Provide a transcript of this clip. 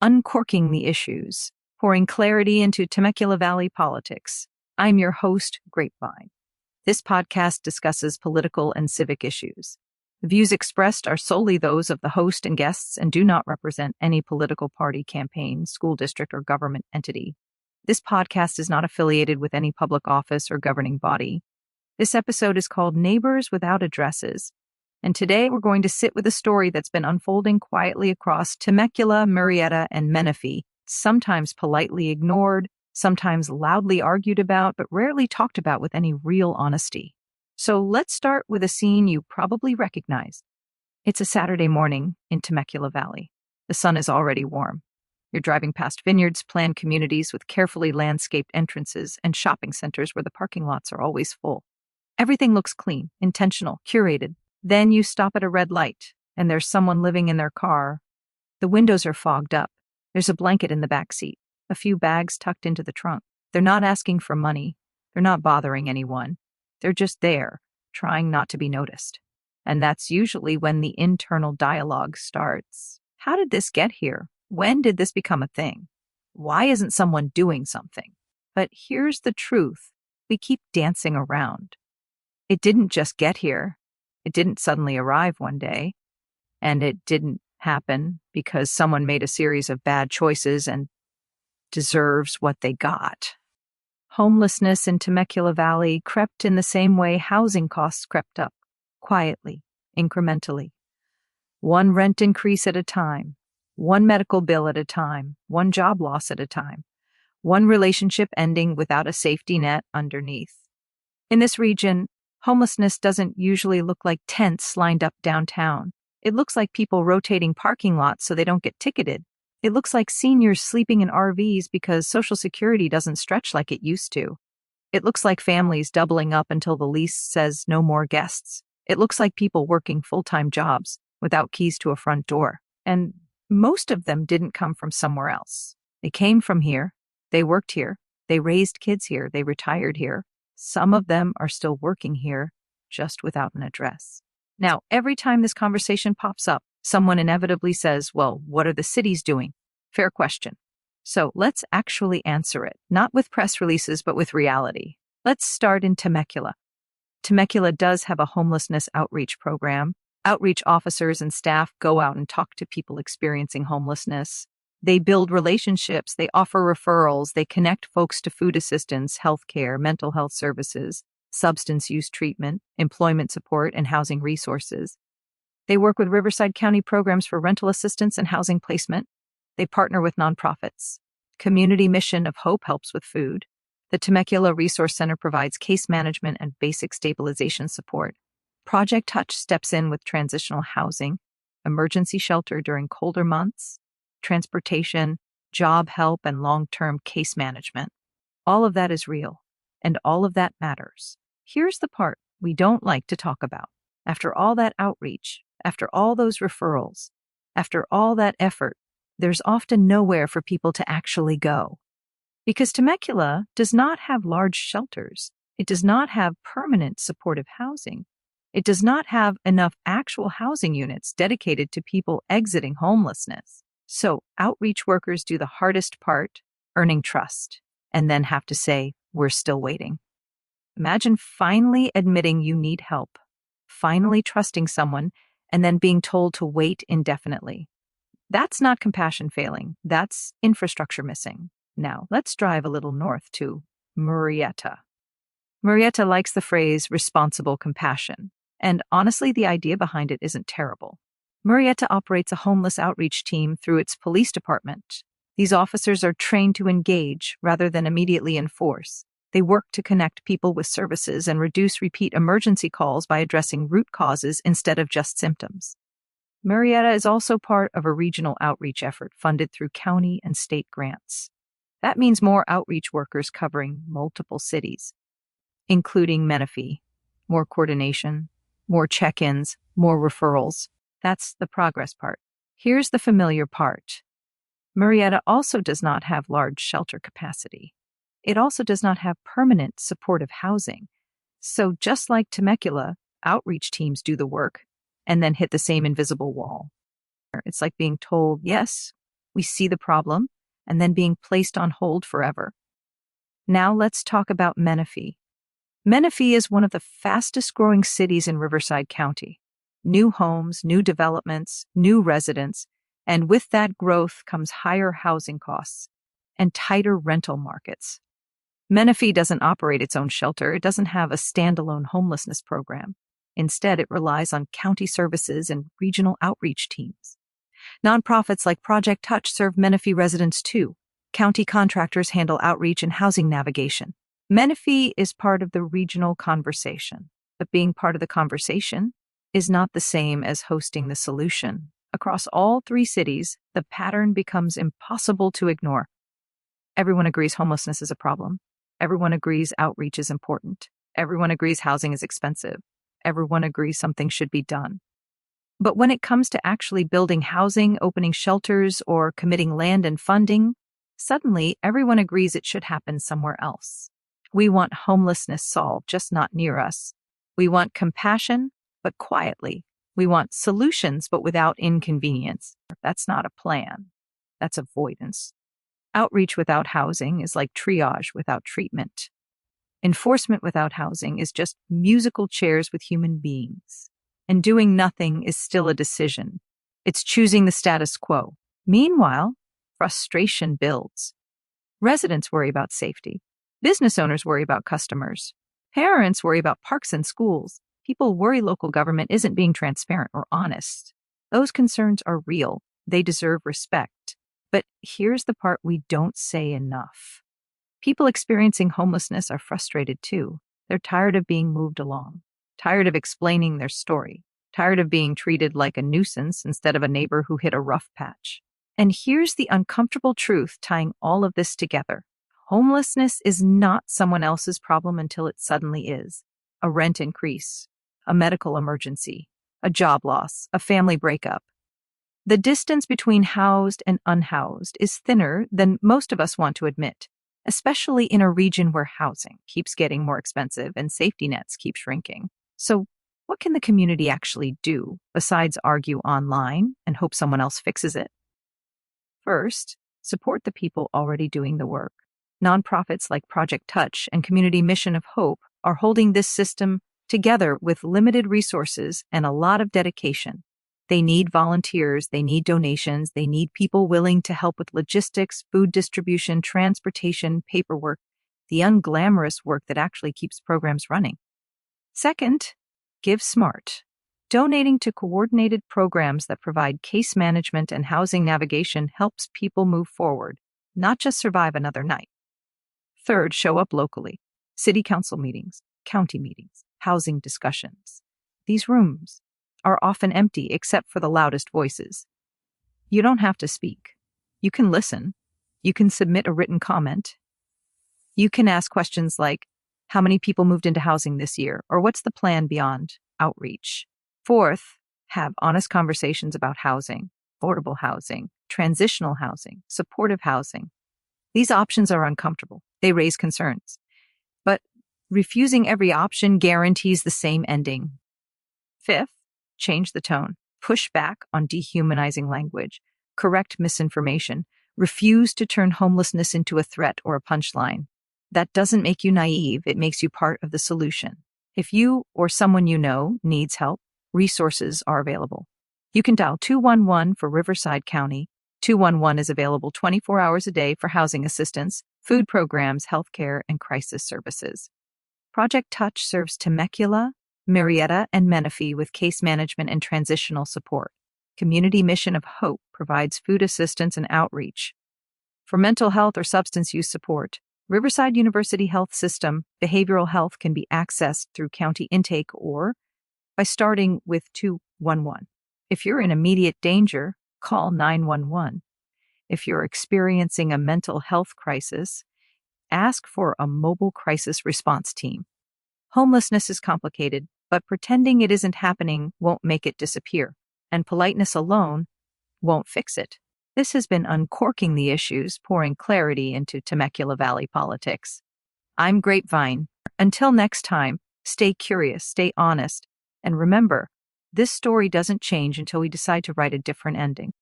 uncorking the issues, pouring clarity into Temecula Valley politics. I'm your host, Grapevine. This podcast discusses political and civic issues. The views expressed are solely those of the host and guests and do not represent any political party, campaign, school district, or government entity. This podcast is not affiliated with any public office or governing body. This episode is called Neighbors Without Addresses. And today we're going to sit with a story that's been unfolding quietly across Temecula, Murrieta, and Menifee, sometimes politely ignored, sometimes loudly argued about, but rarely talked about with any real honesty. So let's start with a scene you probably recognize. It's a Saturday morning in Temecula Valley. The sun is already warm. You're driving past vineyards, planned communities with carefully landscaped entrances, and shopping centers where the parking lots are always full. Everything looks clean, intentional, curated. Then you stop at a red light, and there's someone living in their car. The windows are fogged up. There's a blanket in the back seat, a few bags tucked into the trunk. They're not asking for money. They're not bothering anyone. They're just there, trying not to be noticed. And that's usually when the internal dialogue starts. How did this get here? When did this become a thing? Why isn't someone doing something? But here's the truth. We keep dancing around. It didn't just get here. It didn't suddenly arrive one day, and it didn't happen because someone made a series of bad choices and deserves what they got. Homelessness in Temecula Valley crept in the same way housing costs crept up, quietly, incrementally. One rent increase at a time, one medical bill at a time, one job loss at a time, one relationship ending without a safety net underneath. In this region, homelessness doesn't usually look like tents lined up downtown. It looks like people rotating parking lots so they don't get ticketed. It looks like seniors sleeping in RVs because Social Security doesn't stretch like it used to. It looks like families doubling up until the lease says no more guests. It looks like people working full-time jobs without keys to a front door. And most of them didn't come from somewhere else. They came from here. They worked here. They raised kids here. They retired here. Some of them are still working here, just without an address. Now, every time this conversation pops up, someone inevitably says, well, what are the cities doing? Fair question. So let's actually answer it, not with press releases, but with reality. Let's start in Temecula. Temecula does have a homelessness outreach program. Outreach officers and staff go out and talk to people experiencing homelessness. They build relationships, they offer referrals, they connect folks to food assistance, healthcare, mental health services, substance use treatment, employment support, and housing resources. They work with Riverside County programs for rental assistance and housing placement. They partner with nonprofits. Community Mission of Hope helps with food. The Temecula Resource Center provides case management and basic stabilization support. Project Touch steps in with transitional housing, emergency shelter during colder months, transportation, job help, and long-term case management. All of that is real, and all of that matters. Here's the part we don't like to talk about. After all that outreach, after all those referrals, after all that effort, there's often nowhere for people to actually go. Because Temecula does not have large shelters. It does not have permanent supportive housing. It does not have enough actual housing units dedicated to people exiting homelessness. So outreach workers do the hardest part, earning trust, and then have to say, we're still waiting. Imagine finally admitting you need help, finally trusting someone, and then being told to wait indefinitely. That's not compassion failing. That's infrastructure missing. Now, let's drive a little north to Murrieta. Murrieta likes the phrase responsible compassion. And honestly, the idea behind it isn't terrible. Murrieta operates a homeless outreach team through its police department. These officers are trained to engage rather than immediately enforce. They work to connect people with services and reduce repeat emergency calls by addressing root causes instead of just symptoms. Murrieta is also part of a regional outreach effort funded through county and state grants. That means more outreach workers covering multiple cities, including Menifee, more coordination, more check-ins, more referrals. That's the progress part. Here's the familiar part. Murrieta also does not have large shelter capacity. It also does not have permanent supportive housing. So just like Temecula, outreach teams do the work and then hit the same invisible wall. It's like being told, yes, We see the problem and then being placed on hold forever. Now let's talk about Menifee. Menifee is one of the fastest growing cities in Riverside County. New homes, new developments, new residents, and with that growth comes higher housing costs and tighter rental markets. Menifee doesn't operate its own shelter. It doesn't have a standalone homelessness program. Instead, it relies on county services and regional outreach teams. Nonprofits like Project Touch serve Menifee residents too. County contractors handle outreach and housing navigation. Menifee is part of the regional conversation, but being part of the conversation is not the same as hosting the solution. Across all three cities, the pattern becomes impossible to ignore. Everyone agrees homelessness is a problem. Everyone agrees outreach is important. Everyone agrees housing is expensive. Everyone agrees something should be done. But when it comes to actually building housing, opening shelters, or committing land and funding, suddenly everyone agrees it should happen somewhere else. We want homelessness solved, just not near us. We want compassion, but quietly. We want solutions, but without inconvenience. That's not a plan. That's avoidance. Outreach without housing is like triage without treatment. Enforcement without housing is just musical chairs with human beings. And doing nothing is still a decision. It's choosing the status quo. Meanwhile, frustration builds. Residents worry about safety. Business owners worry about customers. Parents worry about parks and schools. People worry local government isn't being transparent or honest. Those concerns are real. They deserve respect. But here's the part we don't say enough. People experiencing homelessness are frustrated too. They're tired of being moved along, tired of explaining their story, tired of being treated like a nuisance instead of a neighbor who hit a rough patch. And here's the uncomfortable truth tying all of this together. Homelessness is not someone else's problem until it suddenly is. A rent increase, a medical emergency, a job loss, a family breakup. The distance between housed and unhoused is thinner than most of us want to admit, especially in a region where housing keeps getting more expensive and safety nets keep shrinking. So, what can the community actually do besides argue online and hope someone else fixes it? First, support the people already doing the work. Nonprofits like Project Touch and Community Mission of Hope are holding this system together with limited resources and a lot of dedication. They need volunteers, they need donations, they need people willing to help with logistics, food distribution, transportation, paperwork, the unglamorous work that actually keeps programs running. Second, give smart. Donating to coordinated programs that provide case management and housing navigation helps people move forward, not just survive another night. Third, show up locally. City council meetings, county meetings, housing discussions. These rooms are often empty except for the loudest voices. You don't have to speak. You can listen. You can submit a written comment. You can ask questions like, how many people moved into housing this year? Or what's the plan beyond outreach? Fourth, have honest conversations about housing, affordable housing, transitional housing, supportive housing. These options are uncomfortable. They raise concerns. But refusing every option guarantees the same ending. Fifth, change the tone. Push back on dehumanizing language. Correct misinformation. Refuse to turn homelessness into a threat or a punchline. That doesn't make you naive. It makes you part of the solution. If you or someone you know needs help, resources are available. You can dial 211 for Riverside County. 211 is available 24 hours a day for housing assistance, food programs, healthcare, and crisis services. Project Touch serves Temecula, Murrieta, and Menifee with case management and transitional support. Community Mission of Hope provides food assistance and outreach. For mental health or substance use support, Riverside University Health System behavioral health can be accessed through county intake or by starting with 211. If you're in immediate danger, call 911. If you're experiencing a mental health crisis, ask for a mobile crisis response team. Homelessness is complicated, but pretending it isn't happening won't make it disappear, and politeness alone won't fix it. This has been Uncorking the Issues, pouring clarity into Temecula Valley politics. I'm Grapevine. Until next time, stay curious, stay honest, and remember, this story doesn't change until we decide to write a different ending.